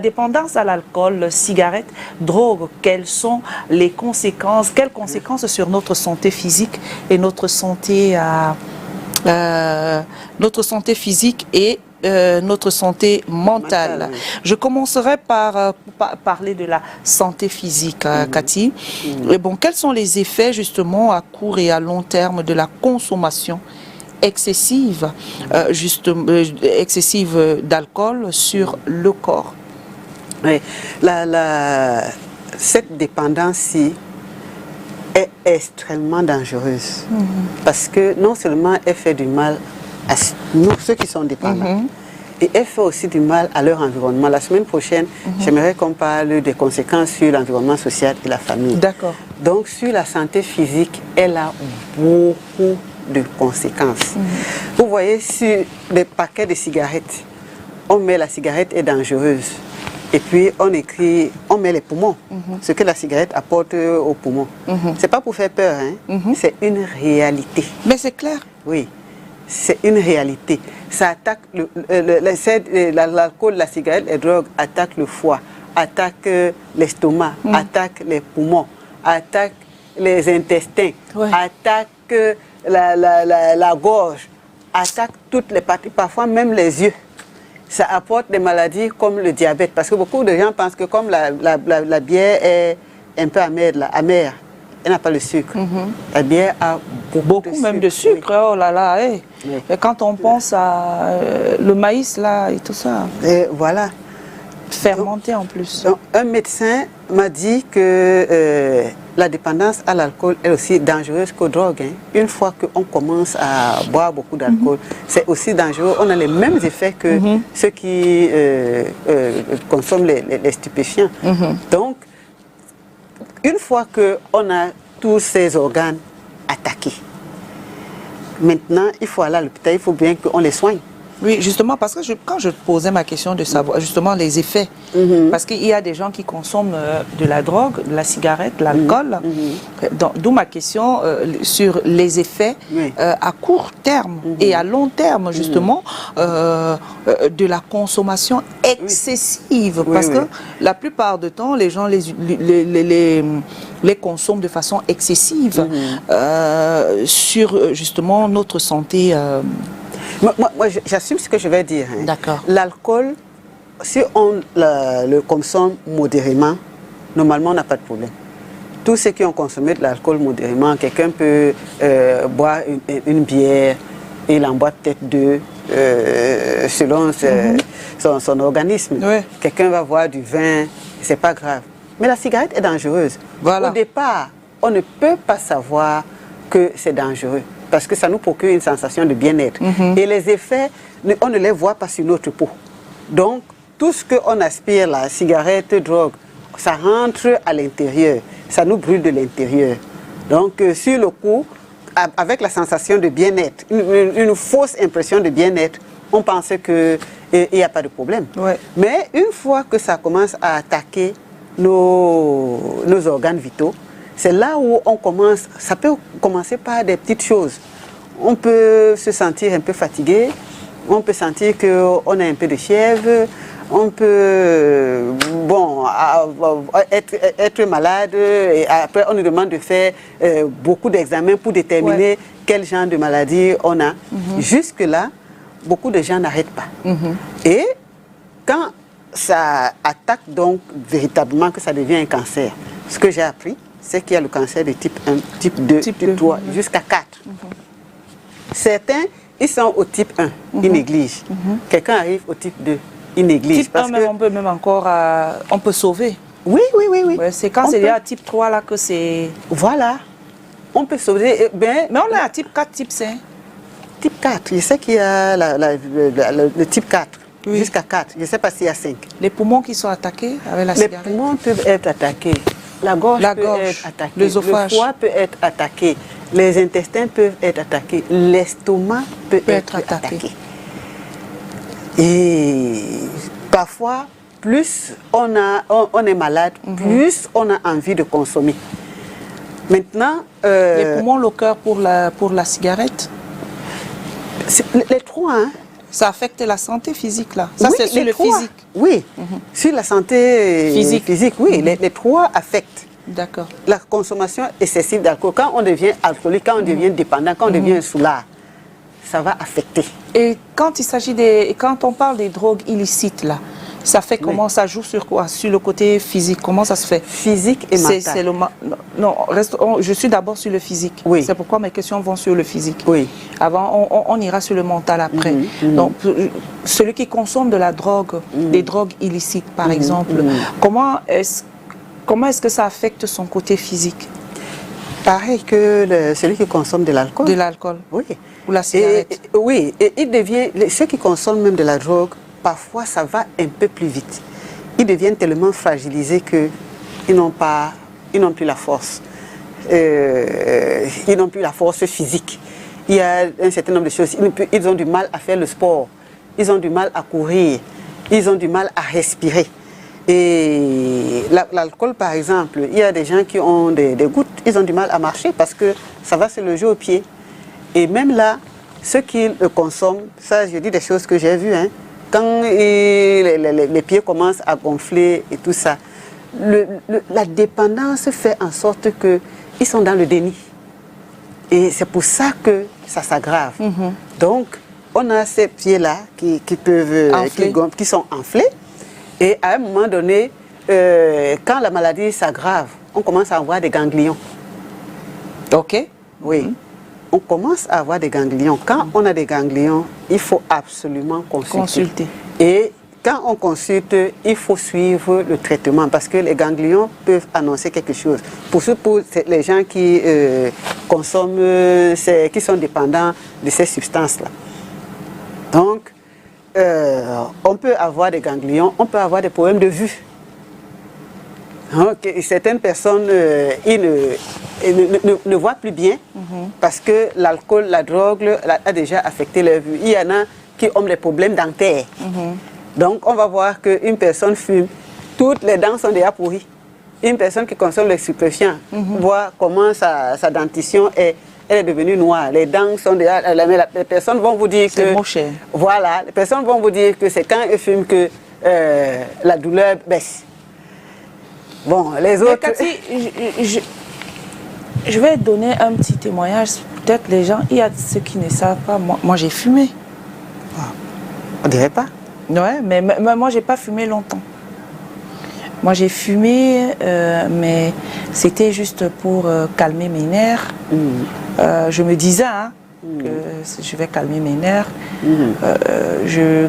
Dépendance à l'alcool, cigarette, drogue, quelles sont les conséquences, quelles conséquences sur notre santé physique et notre santé physique et notre santé mentale. Oui. Je commencerai par parler de la santé phisique, Cathy. Et bon, quels sont les effets justement à court et à long terme de la consommation excessive, excessive d'alcool sur le corps? Oui, cette dépendance-ci est extrêmement dangereuse parce que non seulement elle fait du mal à nous, ceux qui sont dépendants, et elle fait aussi du mal à leur environnement. La semaine prochaine, j'aimerais qu'on parle des conséquences sur l'environnement social et la famille. D'accord. Donc, sur la santé physique, elle a beaucoup de conséquences. Vous voyez, sur des paquets de cigarettes, on met la cigarette est dangereuse. Et puis on écrit, on met les poumons, ce que la cigarette apporte aux poumons. C'est pas pour faire peur, hein? C'est une réalité. Mais c'est clair. Oui, c'est une réalité. Ça attaque l'alcool, la cigarette, les drogues attaquent le foie, attaquent l'estomac, attaquent les poumons, attaquent les intestins, attaquent la gorge, attaquent toutes les parties, parfois même les yeux. Ça apporte des maladies comme le diabète, parce que beaucoup de gens pensent que comme la bière est un peu amère, elle n'a pas le sucre. La bière a beaucoup même de sucre. Oh là là, hey. Et quand on pense à le maïs là et tout ça. Et voilà. Fermenté en plus. Donc, un médecin m'a dit que la dépendance à l'alcool est aussi dangereuse qu'aux drogues. Hein. Une fois qu'on commence à boire beaucoup d'alcool, c'est aussi dangereux. On a les mêmes effets que ceux qui consomment les stupéfiants. Donc, une fois qu'on a tous ces organes attaqués, maintenant, il faut aller à l'hôpital, il faut bien qu'on les soigne. Oui, justement, parce que quand je posais ma question de savoir justement les effets, parce qu'il y a des gens qui consomment de la drogue, de la cigarette, de l'alcool, d'où ma question sur les effets à court terme et à long terme, justement, de la consommation excessive. Parce que la plupart du temps, les gens les consomment de façon excessive sur justement notre santé. Moi j'assume ce que je vais dire. Hein. D'accord. L'alcool, si on le consomme modérément, normalement on n'a pas de problème. Tous ceux qui ont consommé de l'alcool modérément, quelqu'un peut boire une bière, et il en boit peut-être deux, selon son organisme. Quelqu'un va boire du vin, c'est pas grave. Mais la cigarette est dangereuse. Voilà. Au départ, on ne peut pas savoir que c'est dangereux, parce que ça nous procure une sensation de bien-être. Et les effets, on ne les voit pas sur notre peau. Donc, tout ce qu'on aspire, la cigarette, drogue, ça rentre à l'intérieur. Ça nous brûle de l'intérieur. Donc, sur le coup, avec la sensation de bien-être, une fausse impression de bien-être, on pensait qu'il n'y a pas de problème. Mais une fois que ça commence à attaquer nos organes vitaux, c'est là où on commence, ça peut commencer par des petites choses. On peut se sentir un peu fatigué, on peut sentir qu'on a un peu de fièvre, on peut être malade, et après on nous demande de faire beaucoup d'examens pour déterminer quel genre de maladie on a. Jusque-là, beaucoup de gens n'arrêtent pas. Et quand ça attaque donc véritablement, que ça devient un cancer, ce que j'ai appris, c'est qu'il y a le cancer de type 1, type 2, type 3, jusqu'à 4. Certains, ils sont au type 1, ils négligent. Quelqu'un arrive au type 2, il néglige. Type 1, on peut même encore, on peut sauver. Oui. C'est quand c'est à type 3 là que c'est... Voilà, on peut sauver. Mais on est à type 4, type 5. Type 4, je sais qu'il y a le type 4. Jusqu'à 4, je ne sais pas s'il y a 5. Les poumons qui sont attaqués avec la cigarette? Les poumons peuvent être attaqués. La gorge peut être attaquée. L'œsophage. Le foie peut être attaqué. Les intestins peuvent être attaqués. L'estomac peut être attaqué. Et parfois, plus on est malade, plus on a envie de consommer. Maintenant... les poumons, le cœur pour la cigarette? Les trois, hein. Ça affecte la santé physique, là. Ça, c'est sur le physique. Oui, sur la santé physique oui, les trois affectent. D'accord. La consommation excessive d'alcool, quand on devient alcoolique, quand on devient dépendant, quand on devient soulard, ça va affecter. Et quand il s'agit quand on parle des drogues illicites là, ça fait comment, ça joue sur quoi? Sur le côté physique, comment ça se fait? Physique et mental. Non, je suis d'abord sur le physique. Oui. C'est pourquoi mes questions vont sur le physique. Oui. Avant, on ira sur le mental après. Donc, celui qui consomme de la drogue, des drogues illicites par exemple, comment est-ce que ça affecte son côté physique? Pareil que celui qui consomme de l'alcool. De l'alcool. Oui. Ou la cigarette. Oui, et il devient, ceux qui consomment même de la drogue, parfois ça va un peu plus vite. Ils deviennent tellement fragilisés qu'ils n'ont plus la force. Ils n'ont plus la force physique. Il y a un certain nombre de choses. Ils ont du mal à faire le sport. Ils ont du mal à courir. Ils ont du mal à respirer. Et l'alcool, par exemple, il y a des gens qui ont des gouttes. Ils ont du mal à marcher parce que ça va se loger au pied. Et même là, ceux qui le consomment, ça je dis des choses que j'ai vues, hein, quand les pieds commencent à gonfler et tout ça, la dépendance fait en sorte qu'ils sont dans le déni. Et c'est pour ça que ça s'aggrave. Donc, on a ces pieds-là qui sont enflés. Et à un moment donné, quand la maladie s'aggrave, on commence à avoir des ganglions. Ok. Oui. On commence à avoir des ganglions. Quand on a des ganglions, il faut absolument consulter. Et quand on consulte, il faut suivre le traitement parce que les ganglions peuvent annoncer quelque chose. Pour les gens qui consomment, qui sont dépendants de ces substances-là. Donc, on peut avoir des ganglions, on peut avoir des problèmes de vue. Donc, certaines personnes ne voient plus bien parce que l'alcool, la drogue a déjà affecté leur vue. Il y en a qui ont des problèmes dentaires. Donc, on va voir qu'une personne fume, toutes les dents sont déjà pourries. Une personne qui consomme les stupéfiants voit comment sa dentition elle est devenue noire. Les dents sont déjà... Les personnes vont vous dire que... C'est moché. Voilà, les personnes vont vous dire que c'est quand ils fument que la douleur baisse. Bon, les autres... Mais Cathy, je vais donner un petit témoignage. Peut-être les gens, il y a ceux qui ne savent pas. Moi j'ai fumé. On dirait pas. Ouais, mais moi j'ai pas fumé longtemps. Moi j'ai fumé, mais c'était juste pour calmer mes nerfs. Je me disais que je vais calmer mes nerfs, je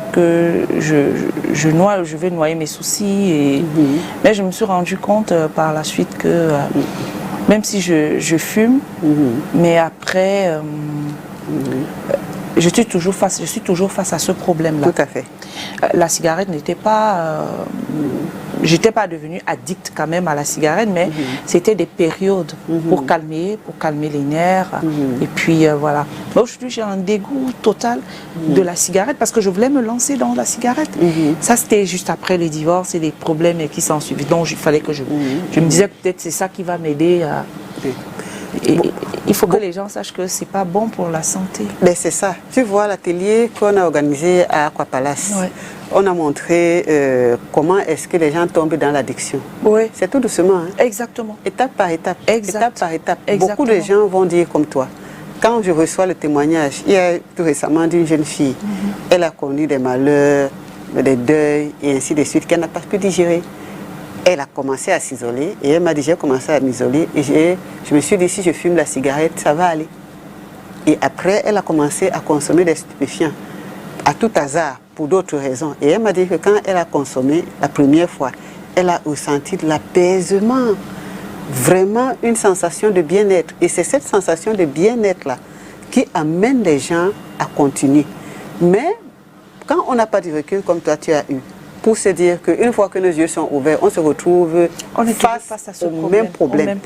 vais noyer mes soucis. Mais je me suis rendu compte par la suite que même si je fume, mais après, je suis toujours face à ce problème-là. Tout à fait. La cigarette n'était pas... j'étais pas devenue addict quand même à la cigarette, mais c'était des périodes pour calmer les nerfs. Et puis voilà. Mais aujourd'hui, j'ai un dégoût total de la cigarette parce que je voulais me lancer dans la cigarette. Ça, c'était juste après le divorce et les problèmes qui s'en suivaient. Donc, il fallait que je me disais que peut-être c'est ça qui va m'aider à... Il faut que les gens sachent que c'est pas bon pour la santé. Mais c'est ça. Tu vois l'atelier qu'on a organisé à Aqua Palace. Ouais. On a montré comment est-ce que les gens tombent dans l'addiction. Oui. C'est tout doucement. Hein? Exactement. Étape par étape. Exact. Étape par étape. Exactement. Beaucoup de gens vont dire comme toi. Quand je reçois le témoignage, il y a tout récemment d'une jeune fille. Elle a connu des malheurs, des deuils et ainsi de suite qu'elle n'a pas pu digérer. Elle a commencé à s'isoler et elle m'a dit j'ai commencé à m'isoler et je me suis dit si je fume la cigarette ça va aller. Et après elle a commencé à consommer des stupéfiants à tout hasard pour d'autres raisons. Et elle m'a dit que quand elle a consommé la première fois, elle a ressenti de l'apaisement, vraiment une sensation de bien-être. Et c'est cette sensation de bien-être là qui amène les gens à continuer. Mais quand on n'a pas de recul comme toi tu as eu, pour se dire qu'une fois que nos yeux sont ouverts, on se retrouve face à ce même problème.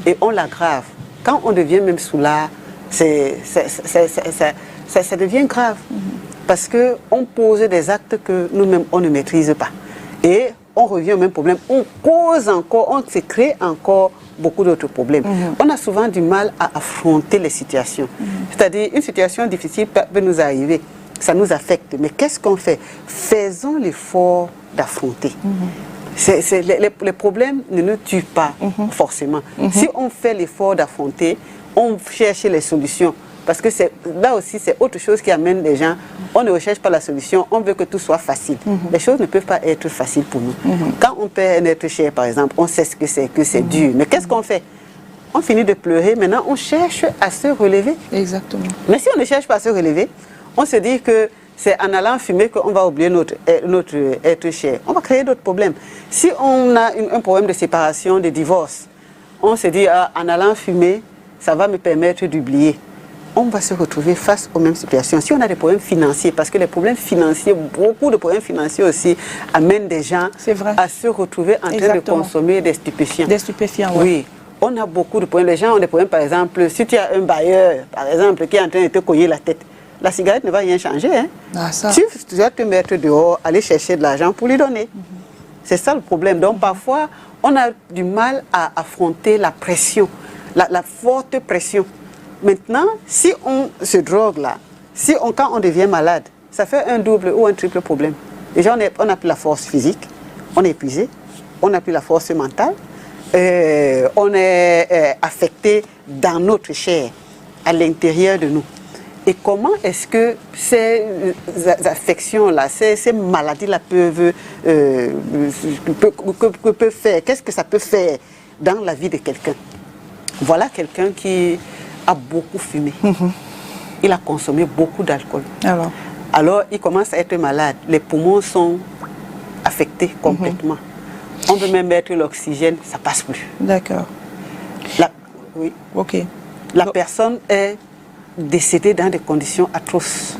Et on l'aggrave. Quand on devient même soulard, ça devient grave. Parce qu'on pose des actes que nous-mêmes, on ne maîtrise pas. Et on revient au même problème. On cause encore, on se crée encore beaucoup d'autres problèmes. On a souvent du mal à affronter les situations. C'est-à-dire, une situation difficile peut nous arriver. ça nous affecte. Mais qu'est-ce qu'on fait? Faisons l'effort d'affronter. Les problèmes ne nous tuent pas forcément. Si on fait l'effort d'affronter, on cherche les solutions. Parce que là aussi, c'est autre chose qui amène les gens. On ne recherche pas la solution, on veut que tout soit facile. Les choses ne peuvent pas être faciles pour nous. Quand on perd un être cher, par exemple, on sait ce que c'est dur. Mais qu'est-ce qu'on fait? On finit de pleurer, maintenant on cherche à se relever. Exactement. Mais si on ne cherche pas à se relever, on se dit que c'est en allant fumer qu'on va oublier notre être cher. On va créer d'autres problèmes. Si on a un problème de séparation, de divorce, on se dit en allant fumer, ça va me permettre d'oublier. On va se retrouver face aux mêmes situations. Si on a des problèmes financiers, parce que les problèmes financiers, beaucoup de problèmes financiers aussi, amènent des gens à se retrouver en train de consommer des stupéfiants. Des stupéfiants, oui. On a beaucoup de problèmes. Les gens ont des problèmes, par exemple, si tu as un bailleur, par exemple, qui est en train de te cogner la tête, la cigarette ne va rien changer. Hein. Tu dois te mettre dehors, aller chercher de l'argent pour lui donner. C'est ça le problème. Donc parfois, on a du mal à affronter la pression, la forte pression. Maintenant, si on se drogue là, quand on devient malade, ça fait un double ou un triple problème. Déjà, on n'a plus la force physique, on est épuisé, on n'a plus la force mentale, on est affecté dans notre chair, à l'intérieur de nous. Et comment est-ce que ces affections-là, ces maladies-là peuvent faire? Qu'est-ce que ça peut faire dans la vie de quelqu'un? Voilà quelqu'un qui a beaucoup fumé. Il a consommé beaucoup d'alcool. Alors, il commence à être malade. Les poumons sont affectés complètement. On veut même mettre l'oxygène, ça ne passe plus. D'accord. Oui. Ok. La personne est décédée dans des conditions atroces.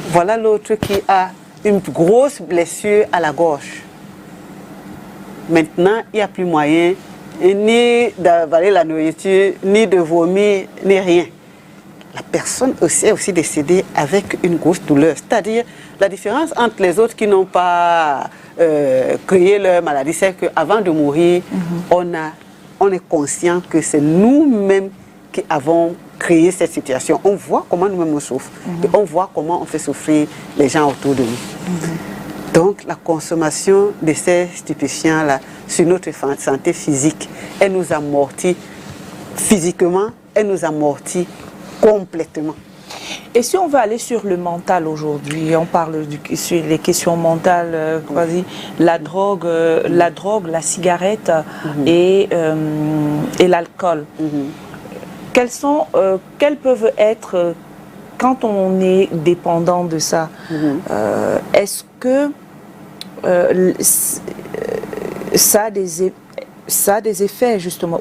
Voilà l'autre qui a une grosse blessure à la gorge. Maintenant, il n'y a plus moyen ni d'avaler la nourriture, ni de vomir, ni rien. La personne est aussi décédée avec une grosse douleur. C'est-à-dire, la différence entre les autres qui n'ont pas créé leur maladie, c'est qu'avant de mourir, on est conscient que c'est nous-mêmes qui avons créé cette situation. On voit comment nous-mêmes on souffre. Et on voit comment on fait souffrir les gens autour de nous. Donc, la consommation de ces stupéfiants-là sur notre santé physique, elle nous amortit physiquement, elle nous amortit complètement. Et si on veut aller sur le mental aujourd'hui, on parle sur les questions mentales, la drogue, la cigarette et l'alcool. Quelles peuvent être, quand on est dépendant de ça, est-ce que ça a des effets, justement,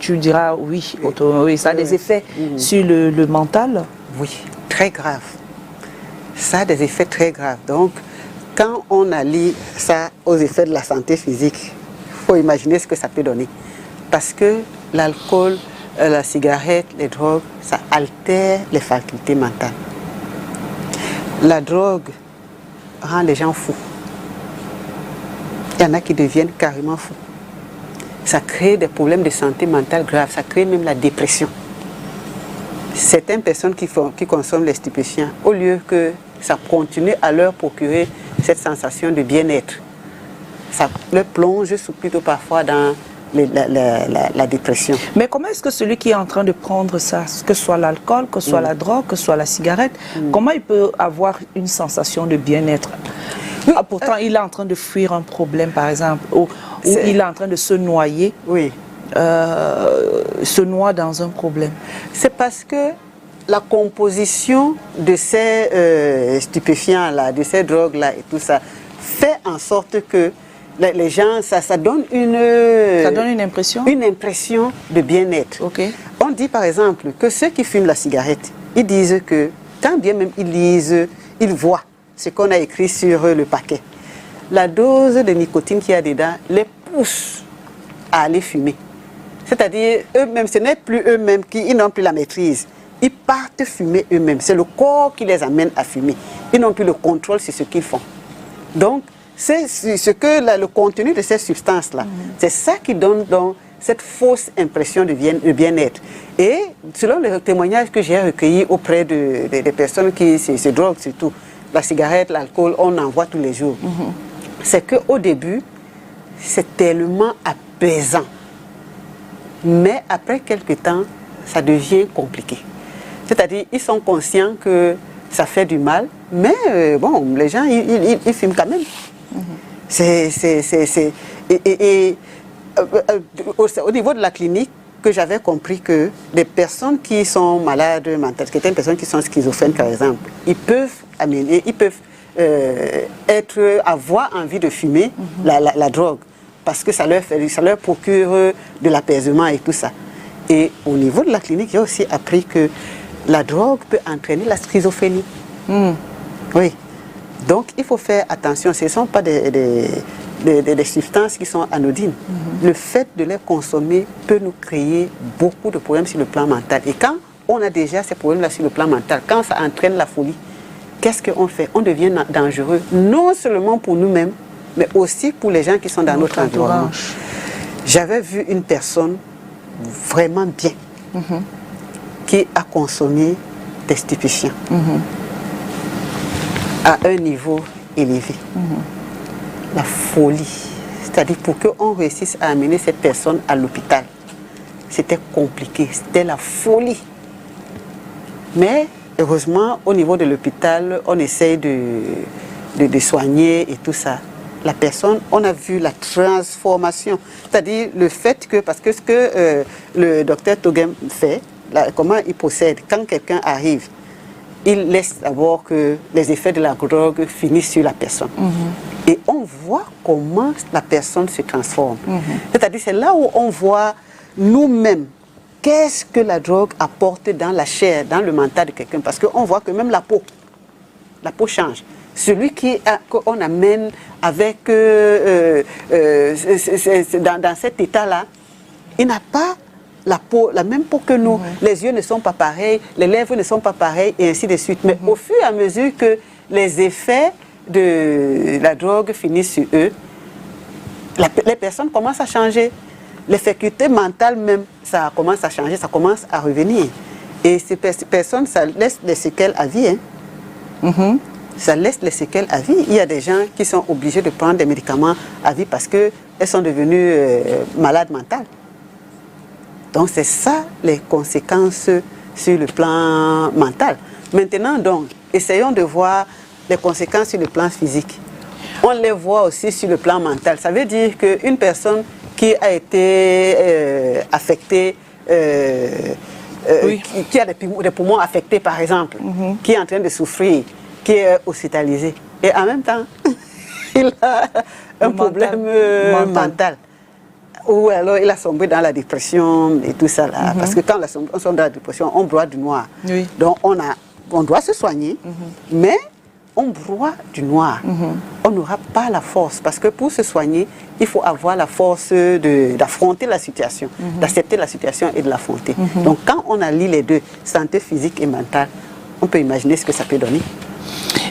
tu diras oui, ça a des effets sur le mental? Oui, très grave. Ça a des effets très graves. Donc, quand on allie ça aux effets de la santé physique, il faut imaginer ce que ça peut donner. Parce que l'alcool, la cigarette, les drogues, ça altère les facultés mentales. La drogue rend les gens fous. Il y en a qui deviennent carrément fous. Ça crée des problèmes de santé mentale graves, ça crée même la dépression. Certaines personnes qui consomment les stupéfiants, au lieu que ça continue à leur procurer cette sensation de bien-être, ça leur plonge plutôt parfois dans la dépression. Mais comment est-ce que celui qui est en train de prendre ça, que ce soit l'alcool, que ce soit la drogue, que ce soit la cigarette, comment il peut avoir une sensation de bien-être? Pourtant, il est en train de fuir un problème, par exemple, ou il est en train de se noyer, se noie dans un problème. C'est parce que la composition de ces stupéfiants-là, de ces drogues-là et tout ça, fait en sorte que les gens, ça donne une impression de bien-être. On dit par exemple que ceux qui fument la cigarette, ils disent que quand bien même ils lisent, ils voient ce qu'on a écrit sur le paquet. La dose de nicotine qu'il y a dedans les pousse à aller fumer. C'est-à-dire, eux-mêmes, ce n'est plus eux-mêmes qui n'ont plus la maîtrise. Ils partent fumer eux-mêmes. C'est le corps qui les amène à fumer. Ils n'ont plus le contrôle sur ce qu'ils font. Donc, c'est ce que le contenu de ces substances-là, c'est ça qui donne donc cette fausse impression de bien-être. Et selon les témoignages que j'ai recueillis auprès des personnes qui se droguent surtout, la cigarette, l'alcool, on en voit tous les jours. C'est qu'au début, c'est tellement apaisant. Mais après quelques temps, ça devient compliqué. C'est-à-dire, ils sont conscients que ça fait du mal, mais bon, les gens, ils fument quand même. Au niveau de la clinique, que j'avais compris que les personnes qui sont malades mentales, qui étaient des personnes qui sont schizophrènes par exemple, ils peuvent avoir envie de fumer la drogue parce que ça leur procure de l'apaisement et tout ça. Et au niveau de la clinique, j'ai aussi appris que la drogue peut entraîner la schizophrénie. Oui. Donc il faut faire attention, ce ne sont pas des substances qui sont anodines. Le fait de les consommer peut nous créer beaucoup de problèmes sur le plan mental. Et quand on a déjà ces problèmes-là sur le plan mental, quand ça entraîne la folie, qu'est-ce qu'on fait? On devient dangereux, non seulement pour nous-mêmes, mais aussi pour les gens qui sont dans notre entourage. J'avais vu une personne vraiment bien qui a consommé des stupéfiants à un niveau élevé. La folie. C'est-à-dire pour qu'on réussisse à amener cette personne à l'hôpital, c'était compliqué, c'était la folie. Mais heureusement, au niveau de l'hôpital, on essaye de soigner et tout ça. La personne, on a vu la transformation. C'est-à-dire le fait que, parce que ce que le docteur Togem fait, comment il procède, quand quelqu'un arrive, il laisse d'abord que les effets de la drogue finissent sur la personne. Et on voit comment la personne se transforme. C'est-à-dire c'est là où on voit nous-mêmes qu'est-ce que la drogue apporte dans la chair, dans le mental de quelqu'un. Parce qu'on voit que même la peau change. Celui qu'on amène avec dans cet état-là, il n'a pas la même peau que nous. Les yeux ne sont pas pareils, les lèvres ne sont pas pareilles, et ainsi de suite. Mais au fur et à mesure que les effets de la drogue finissent sur eux, les personnes commencent à changer. Les facultés mentales même, ça commence à changer, ça commence à revenir. Et ces personnes, ça laisse des séquelles à vie. Ça laisse les séquelles à vie. Il y a des gens qui sont obligés de prendre des médicaments à vie parce qu'elles sont devenues malades mentales. Donc c'est ça les conséquences sur le plan mental. Maintenant donc, essayons de voir les conséquences sur le plan physique. On les voit aussi sur le plan mental. Ça veut dire qu'une personne qui a été affectée, qui a des poumons affectés par exemple, qui est en train de souffrir, qui est hospitalisé, et en même temps, il a un problème mental. Ou alors il a sombré dans la dépression et tout ça là. Parce que quand on sombre dans la dépression, on broie du noir. Donc on doit se soigner, mais on broie du noir. On n'aura pas la force. Parce que pour se soigner, il faut avoir la force d'affronter la situation, d'accepter la situation et de l'affronter. Donc quand on allie les deux, santé physique et mentale, on peut imaginer ce que ça peut donner.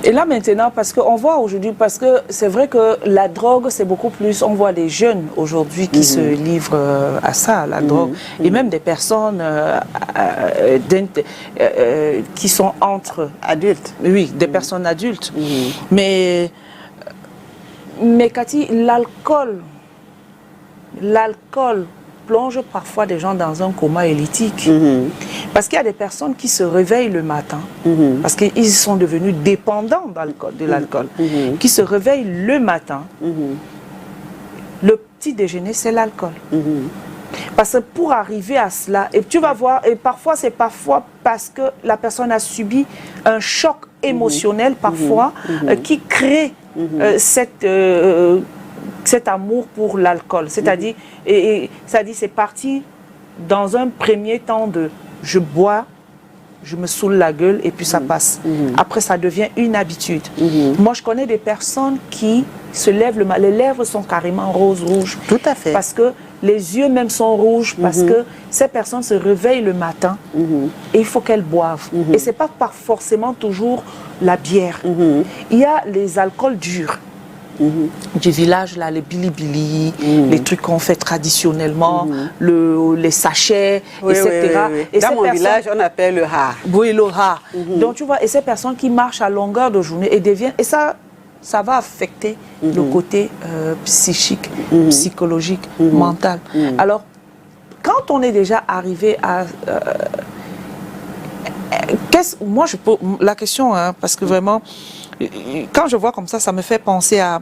Et là maintenant, parce qu'on voit aujourd'hui, parce que c'est vrai que la drogue, c'est beaucoup plus, on voit des jeunes aujourd'hui qui se livrent à ça, à la drogue, et même des personnes qui sont entre adultes. Oui, des personnes adultes. Mais Cathy, l'alcool plonge parfois des gens dans un coma éthylique. Parce qu'il y a des personnes qui se réveillent le matin, parce qu'ils sont devenus dépendants de l'alcool, qui se réveillent le matin. Le petit déjeuner, c'est l'alcool. Parce que pour arriver à cela, et tu vas voir, et parfois c'est parce que la personne a subi un choc émotionnel parfois qui crée cet amour pour l'alcool. C'est-à-dire, c'est parti dans un premier temps de je bois, je me saoule la gueule et puis ça passe. Après, ça devient une habitude. Moi, je connais des personnes qui se lèvent le matin, les lèvres sont carrément roses-rouges. Tout à fait. Parce que les yeux même sont rouges, parce que ces personnes se réveillent le matin et il faut qu'elles boivent. Et ce n'est pas forcément toujours la bière. Il y a les alcools durs. du village, là, les bilibili, les trucs qu'on fait traditionnellement, les sachets, oui, etc. Oui, oui. Et dans mon village, on appelle le ha. Oui, le ha. Donc, tu vois, et ces personnes qui marchent à longueur de journée et deviennent... Et ça va affecter le côté psychique, psychologique, mental. Alors, quand on est déjà arrivé à... moi, je pose la question, hein, parce que vraiment, quand je vois comme ça me fait penser à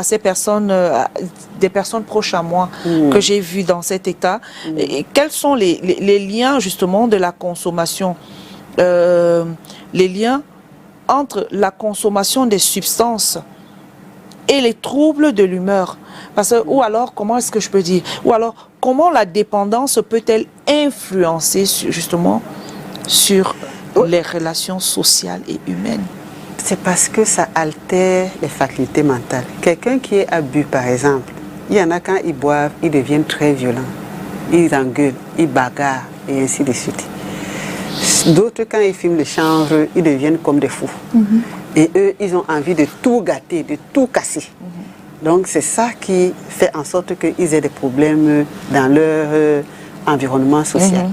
ces personnes, des personnes proches à moi que j'ai vues dans cet état. Et quels sont les liens, justement, de la consommation, les liens entre la consommation des substances et les troubles de l'humeur? Parce que, ou alors, comment est-ce que je peux dire? Ou alors, comment la dépendance peut-elle influencer, justement, sur les relations sociales et humaines? C'est parce que ça altère les facultés mentales. Quelqu'un qui est abus, par exemple, il y en a quand ils boivent, ils deviennent très violents. Ils engueulent, ils bagarrent et ainsi de suite. D'autres, quand ils fument le chanvre, ils deviennent comme des fous. Et eux, ils ont envie de tout gâter, de tout casser. Donc c'est ça qui fait en sorte qu'ils aient des problèmes dans leur environnement social.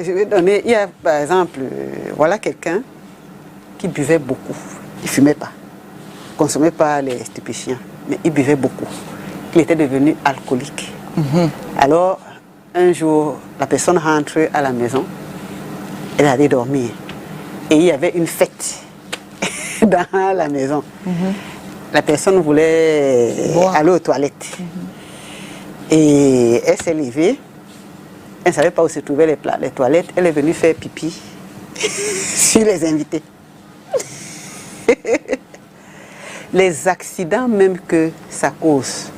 Je vais donner, il y a par exemple, voilà quelqu'un qui buvait beaucoup. Il ne fumait pas, ne consommait pas les stupéfiants, mais il buvait beaucoup. Il était devenu alcoolique. Alors, un jour, la personne rentre à la maison, elle allait dormir. Et il y avait une fête dans la maison. La personne voulait aller aux toilettes. Et elle s'est levée. Elle ne savait pas où se trouvaient les toilettes. Elle est venue faire pipi sur les invités. Les accidents même que ça cause.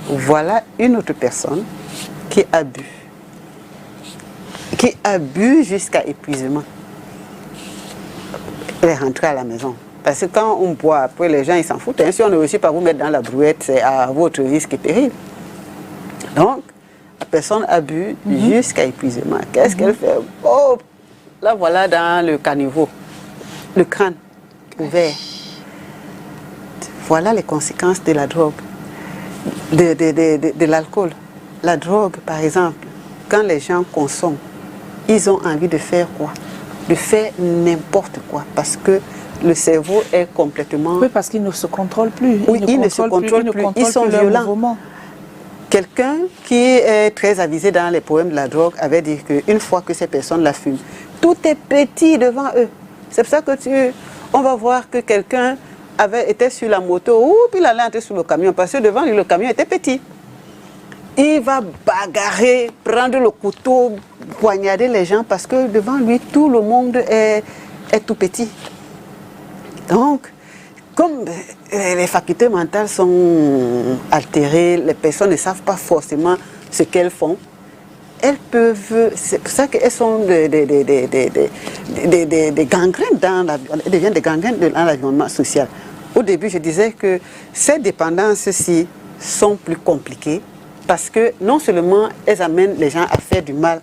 Voilà une autre personne qui abuse jusqu'à épuisement. Elle est rentrée à la maison. Parce que quand on boit, après les gens ils s'en foutent. Si on ne réussit pas à vous mettre dans la brouette, c'est à votre risque terrible. Donc, la personne abuse jusqu'à épuisement. Qu'est-ce qu'elle fait? Oh, là voilà dans le caniveau, le crâne ouvert. Voilà les conséquences de la drogue, de l'alcool. La drogue, par exemple, quand les gens consomment, ils ont envie de faire quoi? De faire n'importe quoi, parce que le cerveau est complètement... Oui, parce qu'ils ne se contrôlent plus. Oui, ils ne se contrôlent plus. Ils sont violents. Quelqu'un qui est très avisé dans les problèmes de la drogue avait dit qu'une fois que ces personnes la fument, tout est petit devant eux. C'est pour ça que on va voir que quelqu'un était sur la moto, puis il allait entrer sur le camion, parce que devant lui, le camion était petit. Il va bagarrer, prendre le couteau, poignarder les gens, parce que devant lui, tout le monde est tout petit. Donc, comme les facultés mentales sont altérées, les personnes ne savent pas forcément ce qu'elles font, elles peuvent, c'est pour ça qu'elles sont des gangrènes elles deviennent des gangrènes dans l'environnement social. Au début, je disais que ces dépendances-ci sont plus compliquées parce que non seulement elles amènent les gens à faire du mal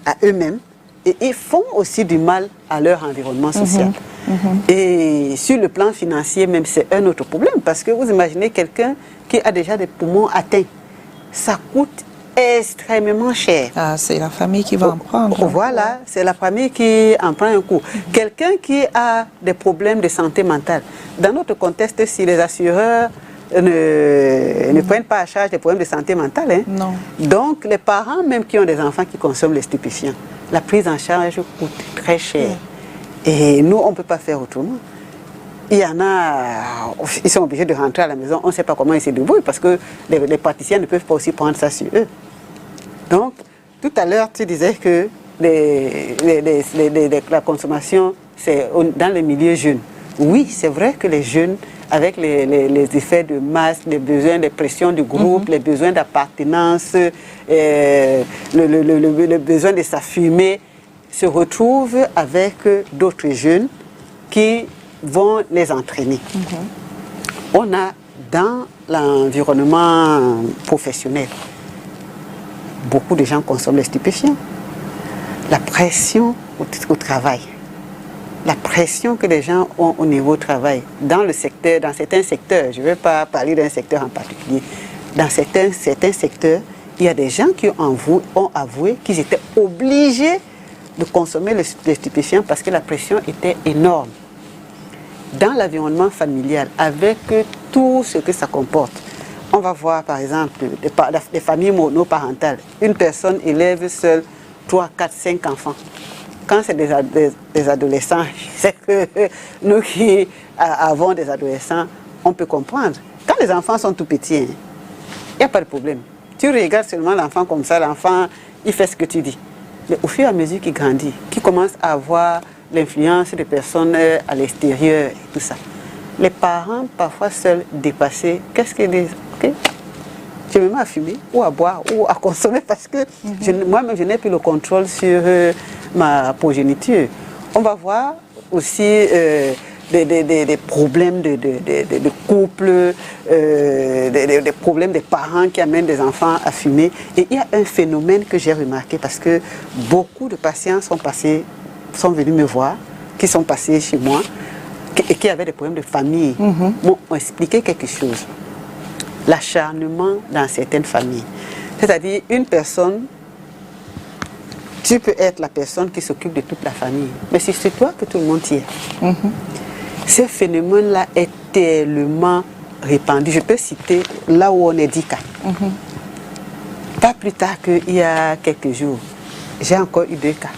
à eux-mêmes, et ils font aussi du mal à leur environnement social. Et sur le plan financier même, c'est un autre problème parce que vous imaginez quelqu'un qui a déjà des poumons atteints. Ça coûte extrêmement cher. Ah, c'est la famille qui va en prendre. Voilà, c'est la famille qui en prend un coup. Quelqu'un qui a des problèmes de santé mentale. Dans notre contexte, si les assureurs ne prennent pas à charge des problèmes de santé mentale, hein, non. Donc les parents même qui ont des enfants qui consomment les stupéfiants, la prise en charge coûte très cher. Et nous, on ne peut pas faire autrement. Il y en a, ils sont obligés de rentrer à la maison, on ne sait pas comment ils se débrouillent parce que les praticiens ne peuvent pas aussi prendre ça sur eux. Donc, tout à l'heure, tu disais que la consommation, c'est dans les milieux jeunes. Oui, c'est vrai que les jeunes, avec les effets de masse, les besoins, les pressions du groupe, les besoins d'appartenance, le besoin de s'affumer, se retrouvent avec d'autres jeunes qui vont les entraîner. On a dans l'environnement professionnel, beaucoup de gens consomment les stupéfiants. La pression au travail, la pression que les gens ont au niveau du travail, dans le secteur, dans certains secteurs, je ne vais pas parler d'un secteur en particulier, dans certains secteurs, il y a des gens qui ont avoué qu'ils étaient obligés de consommer les stupéfiants parce que la pression était énorme. Dans l'environnement familial, avec tout ce que ça comporte, on va voir par exemple des familles monoparentales. Une personne élève seule 3, 4, 5 enfants. Quand c'est des adolescents, c'est que nous qui avons des adolescents, on peut comprendre. Quand les enfants sont tout petits, il n'y a pas de problème. Tu regardes seulement l'enfant comme ça, l'enfant, il fait ce que tu dis. Mais au fur et à mesure qu'il grandit, qu'il commence à avoir l'influence des personnes à l'extérieur et tout ça, les parents, parfois seuls, dépassés, qu'est-ce qu'ils disent? Okay. Je me mets à fumer ou à boire ou à consommer parce que moi-même, je n'ai plus le contrôle sur ma progéniture. On va voir aussi des problèmes de couple, des problèmes des parents qui amènent des enfants à fumer. Et il y a un phénomène que j'ai remarqué parce que beaucoup de patients sont venus me voir, qui sont passés chez moi et qui avaient des problèmes de famille. M'ont expliqué quelque chose. L'acharnement dans certaines familles. C'est-à-dire une personne, tu peux être la personne qui s'occupe de toute la famille, mais si c'est toi que tout le monde tient. Ce phénomène-là est tellement répandu. Je peux citer là où on est 10 cas. Pas plus tard qu'il y a quelques jours, j'ai encore eu 2 cas.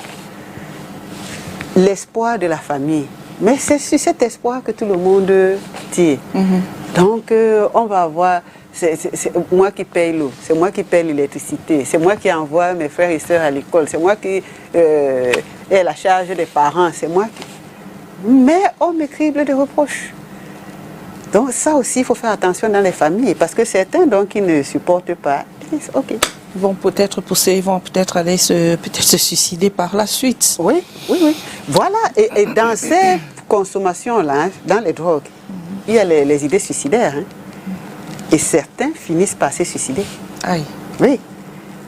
L'espoir de la famille. Mais c'est sur cet espoir que tout le monde tire. Donc, on va avoir, c'est moi qui paye l'eau, c'est moi qui paye l'électricité, c'est moi qui envoie mes frères et sœurs à l'école, c'est moi qui ai la charge des parents, c'est moi qui... Mais on me crible de reproches. Donc ça aussi, il faut faire attention dans les familles, parce que certains, donc, qui ne supportent pas, ils disent, ok. Ils vont peut-être pousser, ils vont peut-être aller se suicider par la suite. Oui, oui, oui. Voilà, et dans ces consommations-là, dans les drogues, il y a les idées suicidaires. Et certains finissent par se suicider. Aïe. Oui.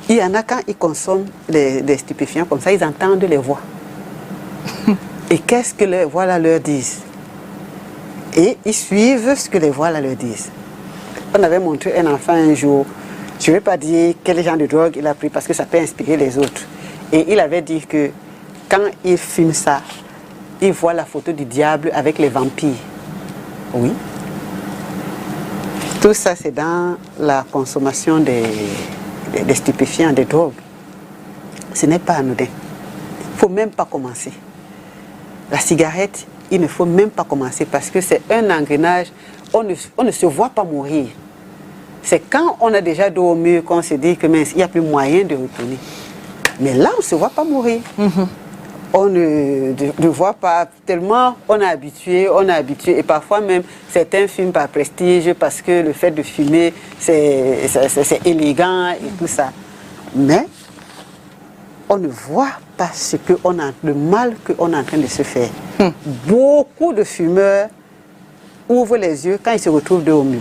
Il y en a quand ils consomment des stupéfiants comme ça, ils entendent les voix. Et qu'est-ce que les voix là leur disent? Et ils suivent ce que les voix là leur disent. On avait montré un enfant un jour, je ne vais pas dire quel genre de drogue il a pris parce que ça peut inspirer les autres. Et il avait dit que quand il fume ça, il voit la photo du diable avec les vampires. Oui. Tout ça, c'est dans la consommation des stupéfiants, des drogues. Ce n'est pas anodin. Il ne faut même pas commencer. La cigarette, il ne faut même pas commencer parce que c'est un engrenage. On ne se voit pas mourir. C'est quand on a déjà dos au mur qu'on se dit que il n'y a plus moyen de retourner. Mais là, on ne se voit pas mourir. On ne voit pas tellement, on est habitué. Et parfois même, certains fument par prestige parce que le fait de fumer, c'est élégant et tout ça. Mais on ne voit pas le mal qu'on est en train de se faire. Beaucoup de fumeurs ouvrent les yeux quand ils se retrouvent dos au mur.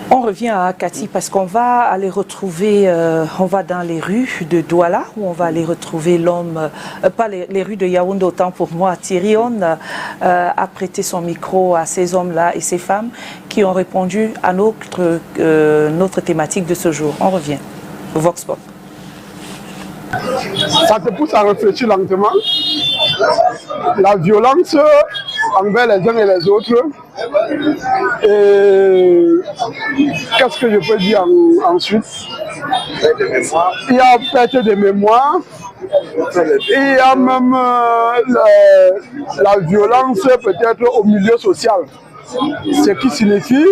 On revient à Akati parce qu'on va aller retrouver, on va dans les rues de Douala où on va aller retrouver l'homme, pas les rues de Yaoundé autant pour moi, Thierry On a prêté son micro à ces hommes-là et ces femmes qui ont répondu à notre thématique de ce jour. On revient. Vox Pop. Ça te pousse à réfléchir lentement. La violence envers les uns et les autres. Et qu'est-ce que je peux dire ensuite? Il y a perte de mémoire. Il y a même la violence peut-être au milieu social. Ce qui signifie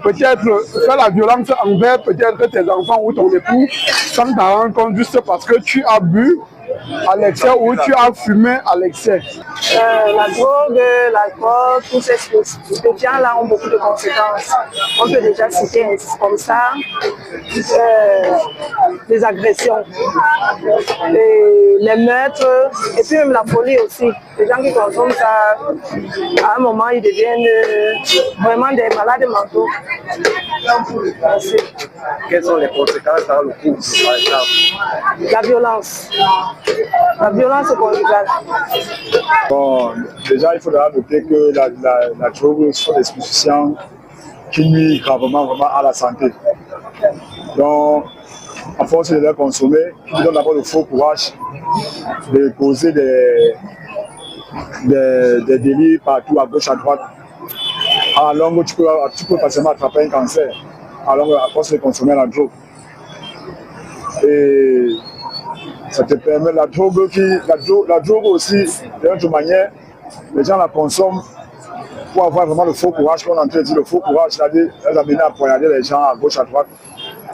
peut-être faire la violence envers peut-être tes enfants ou ton époux sans t'en rendre compte juste parce que tu as bu à l'excès ou tu as fumé à l'excès. La drogue, l'alcool, tous ces stupéfiants-là ont beaucoup de conséquences. On peut déjà citer comme ça les agressions, les meurtres et puis même la folie aussi. Les gens qui consomment ça, à un moment, ils deviennent vraiment des malades mentaux. Merci. Quelles sont les conséquences dans le couple, par exemple? La violence. La violence conjugale. Bon, déjà, il faudra noter que la drogue sont des stupéfiants qui nuisent gravement vraiment à la santé. Donc, à force de les consommer, qui nous donne d'abord le faux courage de causer des délits partout, à gauche, à droite. À la longue, tu peux facilement attraper un cancer à force de consommer la drogue. Et ça te permet, la drogue aussi, d'une autre manière, les gens la consomment pour avoir vraiment le faux courage, qu'on entend dire le faux courage, c'est-à-dire les amener à poignarder les gens à gauche, à droite.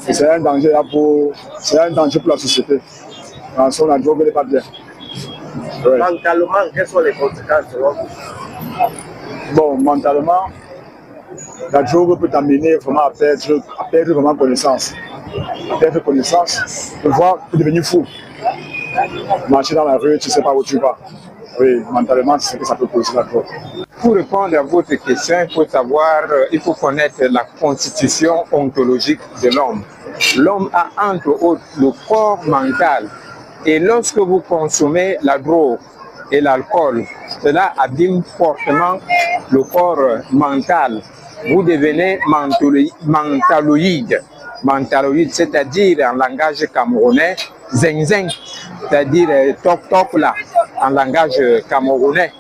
Et c'est un danger pour la société. En somme, la drogue n'est pas bien. Ouais. Mentalement, quelles sont les conséquences selon vous? Bon, mentalement, la drogue peut t'amener vraiment à perdre vraiment connaissance. À perdre connaissance, voire devenir fou. Marcher dans la rue, tu ne sais pas où tu vas. Oui, mentalement, c'est ce que ça peut causer la drogue. Pour répondre à votre question, il faut connaître la constitution ontologique de l'homme. L'homme a entre autres le corps mental. Et lorsque vous consommez la drogue et l'alcool, cela abîme fortement le corps mental. Vous devenez mentaloïde. Mentaloïde, c'est-à-dire en langage camerounais, zeng zeng, c'est-à-dire top top là, en langage camerounais.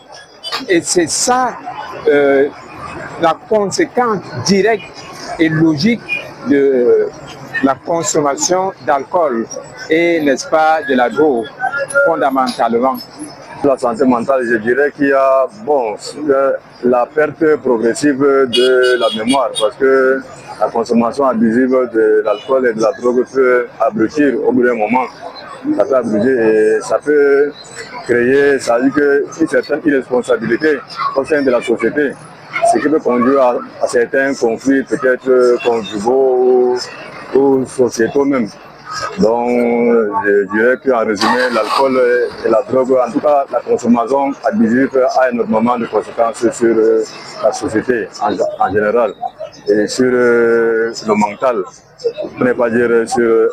Et c'est ça la conséquence directe et logique de la consommation d'alcool et, n'est-ce pas, de la drogue, fondamentalement. La santé mentale, je dirais qu'il y a la perte progressive de la mémoire, parce que la consommation abusive de l'alcool et de la drogue peut abrutir au bout d'un moment. Ça peut abrutir et ça peut créer, ça veut dire une certaine irresponsabilité au sein de la société, ce qui peut conduire à certains conflits peut-être conjugaux ou sociétaux même. Donc, je dirais qu'en résumé, l'alcool et la drogue, en tout cas la consommation abusive, a énormément de conséquences sur la société en général et sur le mental, pour ne pas dire sur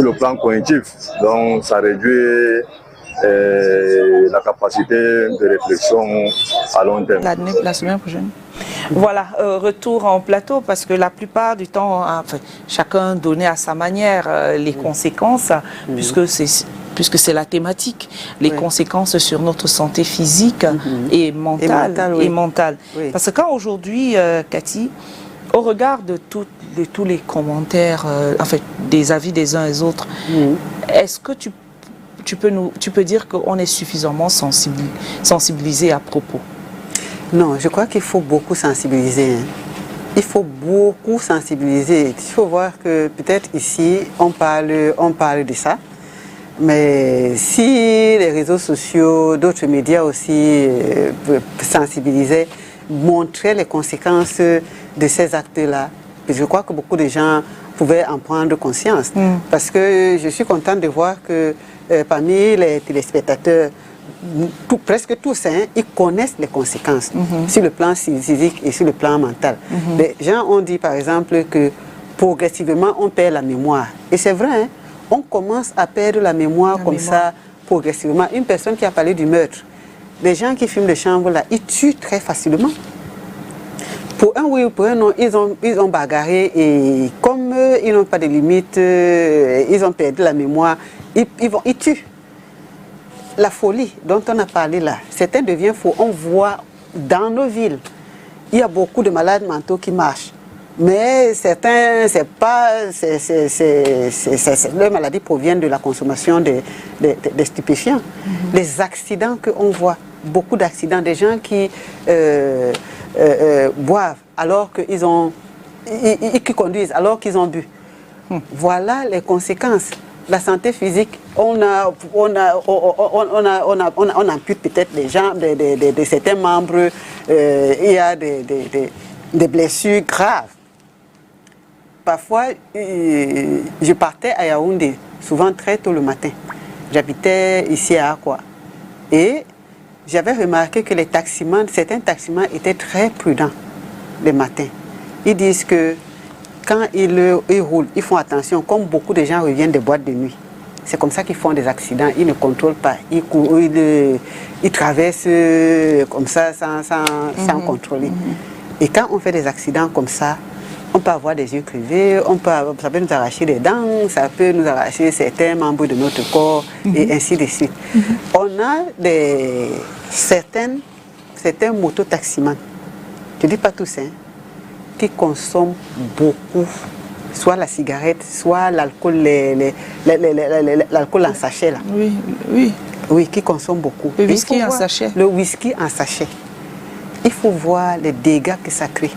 le plan cognitif. Donc, ça réduit la capacité de réflexion à long terme. La semaine prochaine. Voilà, retour en plateau parce que la plupart du temps, enfin, chacun donnait à sa manière les conséquences, puisque c'est la thématique, les conséquences sur notre santé physique et mentale. Oui. Parce que quand aujourd'hui, Cathy, au regard de tous les commentaires, en fait, des avis des uns et des autres, est-ce que tu peux dire qu'on est suffisamment sensibilisé à propos? Non, je crois qu'il faut beaucoup sensibiliser. Il faut beaucoup sensibiliser. Il faut voir que peut-être ici, on parle de ça. Mais si les réseaux sociaux, d'autres médias aussi sensibilisaient, montraient les conséquences de ces actes-là, je crois que beaucoup de gens pouvaient en prendre conscience. Parce que je suis contente de voir que parmi les téléspectateurs, presque tous, ils connaissent les conséquences sur le plan physique et sur le plan mental. Les gens ont dit par exemple que progressivement on perd la mémoire. Et c'est vrai, on commence à perdre la mémoire ça progressivement. Une personne qui a parlé du meurtre, les gens qui fument de chanvre là, ils tuent très facilement. Pour un oui ou pour un non, ils ont bagarré et comme ils n'ont pas de limite, ils ont perdu la mémoire, ils tuent. La folie dont on a parlé là, certains deviennent faux. On voit dans nos villes, il y a beaucoup de malades mentaux qui marchent. Mais certains, leurs maladies proviennent de la consommation des stupéfiants. Les accidents qu'on voit, beaucoup d'accidents, des gens qui boivent alors qui conduisent alors qu'ils ont bu. Voilà les conséquences. La santé physique, on ampute peut-être des gens, de certains membres, il y a des blessures graves. Parfois, je partais à Yaoundé, souvent très tôt le matin. J'habitais ici à Akwa. Et j'avais remarqué que les taximans, certains taximans étaient très prudents le matin. Ils disent que quand ils roulent, ils font attention, comme beaucoup de gens reviennent des boîtes de nuit. C'est comme ça qu'ils font des accidents, ils ne contrôlent pas, ils traversent comme ça sans contrôler. Et quand on fait des accidents comme ça, on peut avoir des yeux crivés, ça peut nous arracher des dents, ça peut nous arracher certains membres de notre corps et ainsi de suite. On a certains mototaximans, je ne dis pas tous, hein, qui consomment beaucoup, soit la cigarette, soit l'alcool, l'alcool en sachet là. Oui, oui. Oui, qui consomment beaucoup. Le whisky en sachet. Le whisky en sachet. Il faut voir les dégâts que ça crée.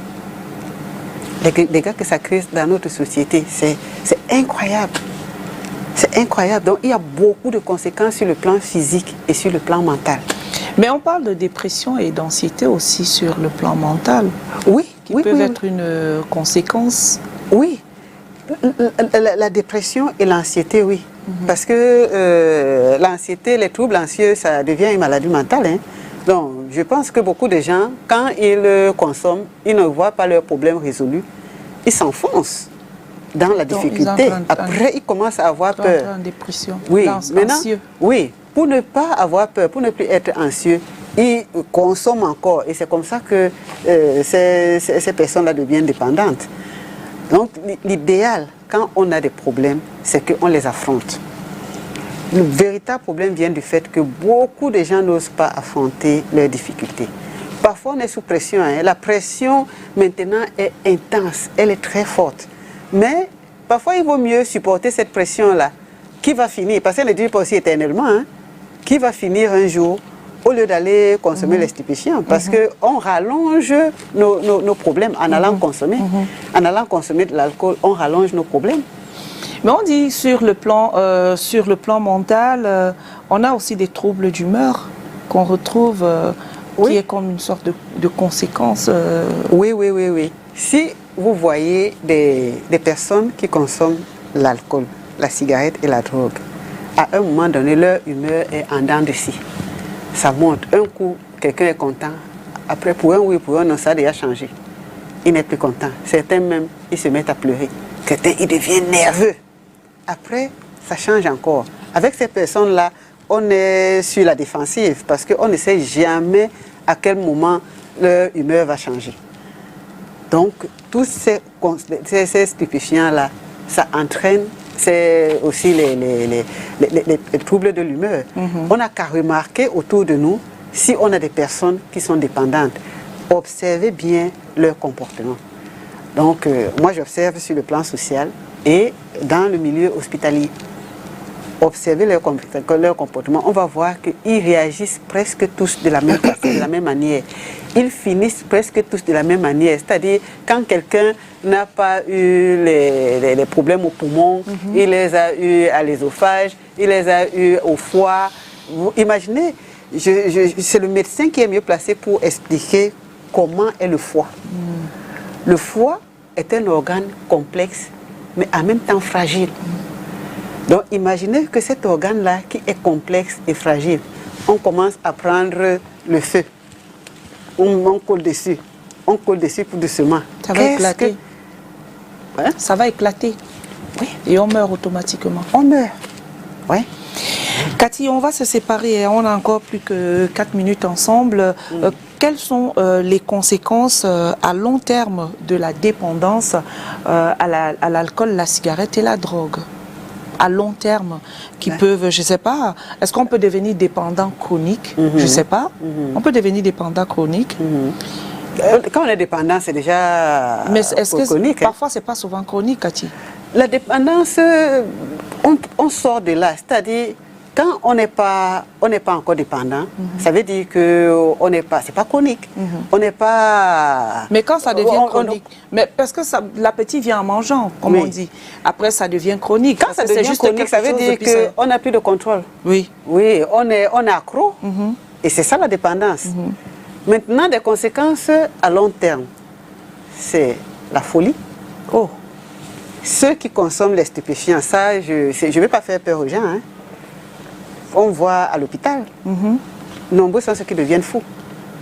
Les dégâts que ça crée dans notre société, c'est incroyable. C'est incroyable. Donc il y a beaucoup de conséquences sur le plan physique et sur le plan mental. Mais on parle de dépression et d'anxiété aussi sur le plan mental. Oui, qui peuvent être une conséquence. Oui. La dépression et l'anxiété, oui. Parce que l'anxiété, les troubles anxieux, ça devient une maladie mentale. Hein. Donc, je pense que beaucoup de gens, quand ils consomment, ils ne voient pas leurs problèmes résolus. Ils s'enfoncent dans la difficulté. Après, ils commencent à avoir peur. En dépression. Oui, maintenant, oui. Pour ne pas avoir peur, pour ne plus être anxieux, ils consomment encore. Et c'est comme ça que ces personnes-là deviennent dépendantes. Donc, l'idéal, quand on a des problèmes, c'est qu'on les affronte. Le véritable problème vient du fait que beaucoup de gens n'osent pas affronter leurs difficultés. Parfois, on est sous pression. Hein. La pression, maintenant, est intense. Elle est très forte. Mais, parfois, il vaut mieux supporter cette pression-là. Qui va finir, parce qu'elle ne dure pas aussi éternellement, hein, qui va finir un jour au lieu d'aller consommer les stupéfiants. Parce qu'on rallonge nos problèmes en allant consommer. En allant consommer de l'alcool, on rallonge nos problèmes. Mais on dit sur le plan mental, on a aussi des troubles d'humeur qu'on retrouve, qui est comme une sorte de conséquence. Oui. Si vous voyez des personnes qui consomment l'alcool, la cigarette et la drogue, à un moment donné, leur humeur est en dents de scie. Ça monte. Un coup, quelqu'un est content. Après, pour un oui, pour un non, ça a déjà changé. Il n'est plus content. Certains même, ils se mettent à pleurer. Certains, ils deviennent nerveux. Après, ça change encore. Avec ces personnes-là, on est sur la défensive parce qu'on ne sait jamais à quel moment leur humeur va changer. Donc, tous ces stupéfiants-là, ça entraîne aussi les troubles de l'humeur. On n'a qu'à remarquer autour de nous si on a des personnes qui sont dépendantes. Observez bien leur comportement. Donc, moi, j'observe sur le plan social et dans le milieu hospitalier. Observez leur comportement, on va voir qu'ils réagissent presque tous de la même façon, de la même manière. Ils finissent presque tous de la même manière. C'est-à-dire, quand quelqu'un n'a pas eu les problèmes au poumon, il les a eu à l'ésophage, il les a eu au foie. Vous imaginez, c'est le médecin qui est mieux placé pour expliquer comment est le foie. Le foie est un organe complexe, mais en même temps fragile. Donc imaginez que cet organe-là, qui est complexe et fragile, on commence à prendre le feu. On colle dessus. On colle dessus pour doucement. Ça va éclater. Hein? Ça va éclater. Oui. Et on meurt automatiquement. On meurt. Oui. Cathy, on va se séparer. On a encore plus que 4 minutes ensemble. Quelles sont les conséquences à long terme de la dépendance à l'alcool, la cigarette et la drogue? À long terme, qui peuvent, je ne sais pas, est-ce qu'on peut devenir dépendant chronique? Je ne sais pas. On peut devenir dépendant chronique. Quand on est dépendant, c'est déjà mais est-ce que chronique. Parfois, ce n'est pas souvent chronique, Cathy. La dépendance, on sort de là. C'est-à-dire, quand on n'est pas encore dépendant, ça veut dire que on n'est pas, c'est pas chronique. On n'est pas. Mais quand ça devient chronique, mais parce que l'appétit vient en mangeant, comme on dit. Après, ça devient chronique. Quand ça devient juste chronique, ça veut dire qu'on n'a plus de contrôle. Oui. Oui, on est accro. Et c'est ça la dépendance. Maintenant, des conséquences à long terme, c'est la folie. Oh. Ceux qui consomment les stupéfiants, ça, je ne vais pas faire peur aux gens. Hein. On voit à l'hôpital. nombreux sont ceux qui deviennent fous.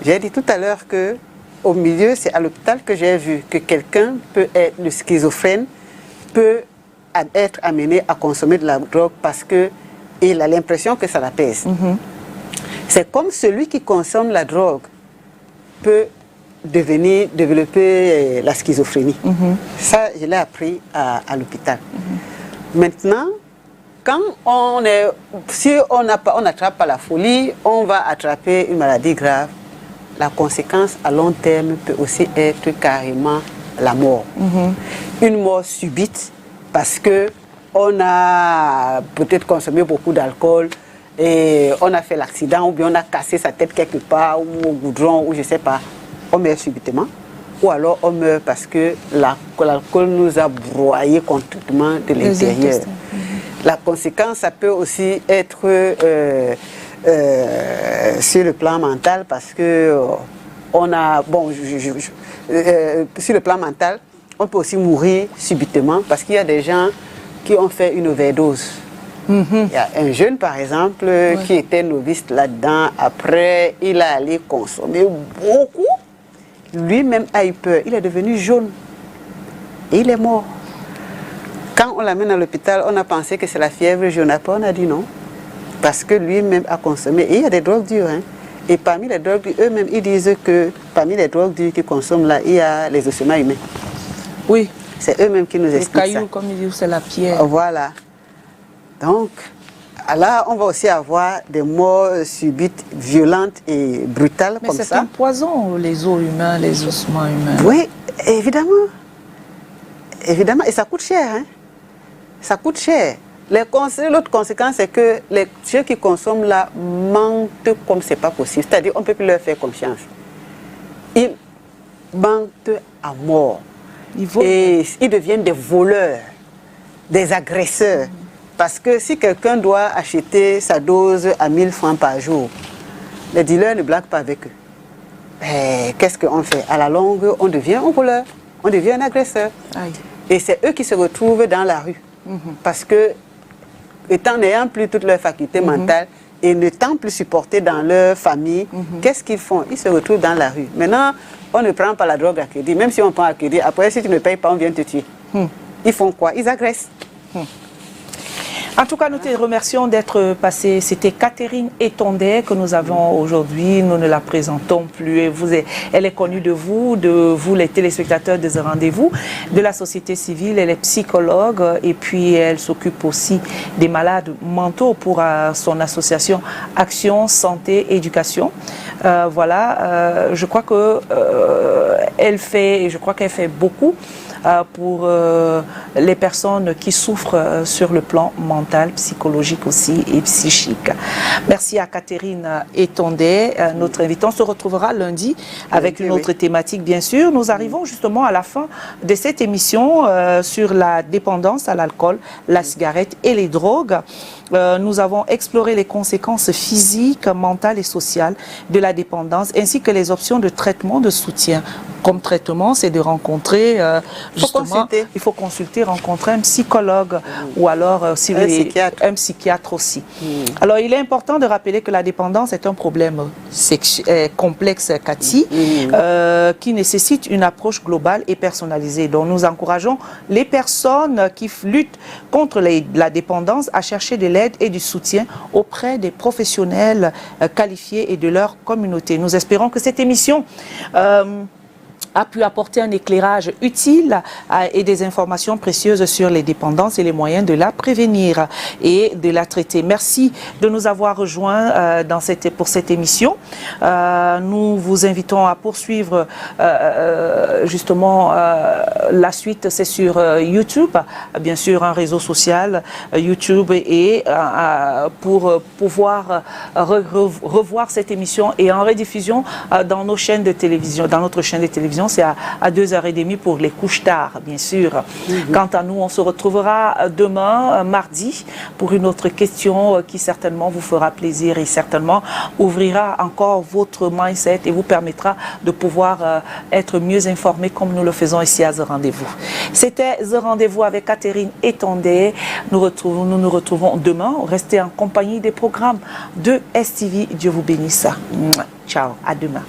J'ai dit tout à l'heure que au milieu, c'est à l'hôpital que j'ai vu que quelqu'un peut être le schizophrène, peut être amené à consommer de la drogue parce qu'il a l'impression que ça l'apaise. C'est comme celui qui consomme la drogue peut développer la schizophrénie. Ça, je l'ai appris à l'hôpital. Maintenant, quand si on n'attrape pas la folie, on va attraper une maladie grave. La conséquence à long terme peut aussi être carrément la mort. Une mort subite parce qu'on a peut-être consommé beaucoup d'alcool et on a fait l'accident ou bien on a cassé sa tête quelque part ou au goudron ou je ne sais pas. On meurt subitement ou alors on meurt parce que l'alcool nous a broyé complètement de l'intérieur. La conséquence, ça peut aussi être sur le plan mental parce que sur le plan mental, on peut aussi mourir subitement parce qu'il y a des gens qui ont fait une overdose. Il y a un jeune, par exemple, qui était novice là-dedans. Après, il a allé consommer beaucoup. Lui-même a eu peur. Il est devenu jaune. Et il est mort. Quand on l'amène à l'hôpital, on a pensé que c'est la fièvre jaune. Après, on a dit non. Parce que lui-même a consommé. Et il y a des drogues dures. Et parmi les drogues dures, eux-mêmes, ils disent que parmi les drogues dures qu'ils consomment là, il y a les ossements humains. Oui. C'est eux-mêmes qui nous expliquent ça. Les cailloux, comme ils disent, c'est la pierre. Voilà. Donc, là, on va aussi avoir des morts subites, violentes et brutales comme ça. Mais c'est un poison, les os humains, les ossements humains. Oui, évidemment. Évidemment. Et ça coûte cher. Ça coûte cher. L'autre conséquence, c'est que ceux qui consomment là mentent comme c'est pas possible. C'est-à-dire, on ne peut plus leur faire confiance. Ils mentent à mort. Et ils deviennent des voleurs, des agresseurs. Parce que si quelqu'un doit acheter sa dose à 1000 francs par jour, les dealers ne blaguent pas avec eux. Qu'est-ce qu'on fait? À la longue, on devient un voleur, on devient un agresseur. Aïe. Et c'est eux qui se retrouvent dans la rue. Parce que, n'ayant plus toutes leurs facultés mentales et n'étant plus supportés dans leur famille, qu'est-ce qu'ils font? Ils se retrouvent dans la rue. Maintenant, on ne prend pas la drogue à crédit. Même si on prend à crédit, après, si tu ne payes pas, on vient te tuer. Ils font quoi? Ils agressent. En tout cas, nous te remercions d'être passé. C'était Catherine Etondé que nous avons aujourd'hui. Nous ne la présentons plus. Elle est connue de vous les téléspectateurs de ce rendez-vous, de la société civile. Elle est psychologue et puis elle s'occupe aussi des malades mentaux pour son association Action, Santé, Éducation. Voilà, je crois qu'elle fait beaucoup pour les personnes qui souffrent sur le plan mental, psychologique aussi et psychique. Merci à Catherine Etondé, notre invitée. On se retrouvera lundi avec une autre thématique, bien sûr. Nous arrivons justement à la fin de cette émission sur la dépendance à l'alcool, la cigarette et les drogues. Nous avons exploré les conséquences physiques, mentales et sociales de la dépendance, ainsi que les options de traitement, de soutien. Comme traitement, c'est de rencontrer, justement, il faut consulter, rencontrer un psychologue ou alors un psychiatre aussi. Alors, il est important de rappeler que la dépendance est un problème complexe, Cathy, qui nécessite une approche globale et personnalisée. Donc, nous encourageons les personnes qui luttent contre la dépendance à chercher de l'aide et du soutien auprès des professionnels qualifiés et de leur communauté. Nous espérons que cette émission a pu apporter un éclairage utile et des informations précieuses sur les dépendances et les moyens de la prévenir et de la traiter. Merci de nous avoir rejoints pour cette émission. Nous vous invitons à poursuivre justement la suite, c'est sur YouTube, bien sûr un réseau social, YouTube, et pour pouvoir revoir cette émission et en rediffusion dans nos chaînes de télévision, dans notre chaîne de télévision rediffusion, c'est à 2h30 pour les couches tard, bien sûr. Quant à nous, on se retrouvera demain, mardi, pour une autre question qui certainement vous fera plaisir et certainement ouvrira encore votre mindset et vous permettra de pouvoir être mieux informé comme nous le faisons ici à The Rendez-vous. C'était The Rendez-vous avec Catherine Etondé. Nous nous retrouvons demain. Restez en compagnie des programmes de STV. Dieu vous bénisse. Ciao, à demain.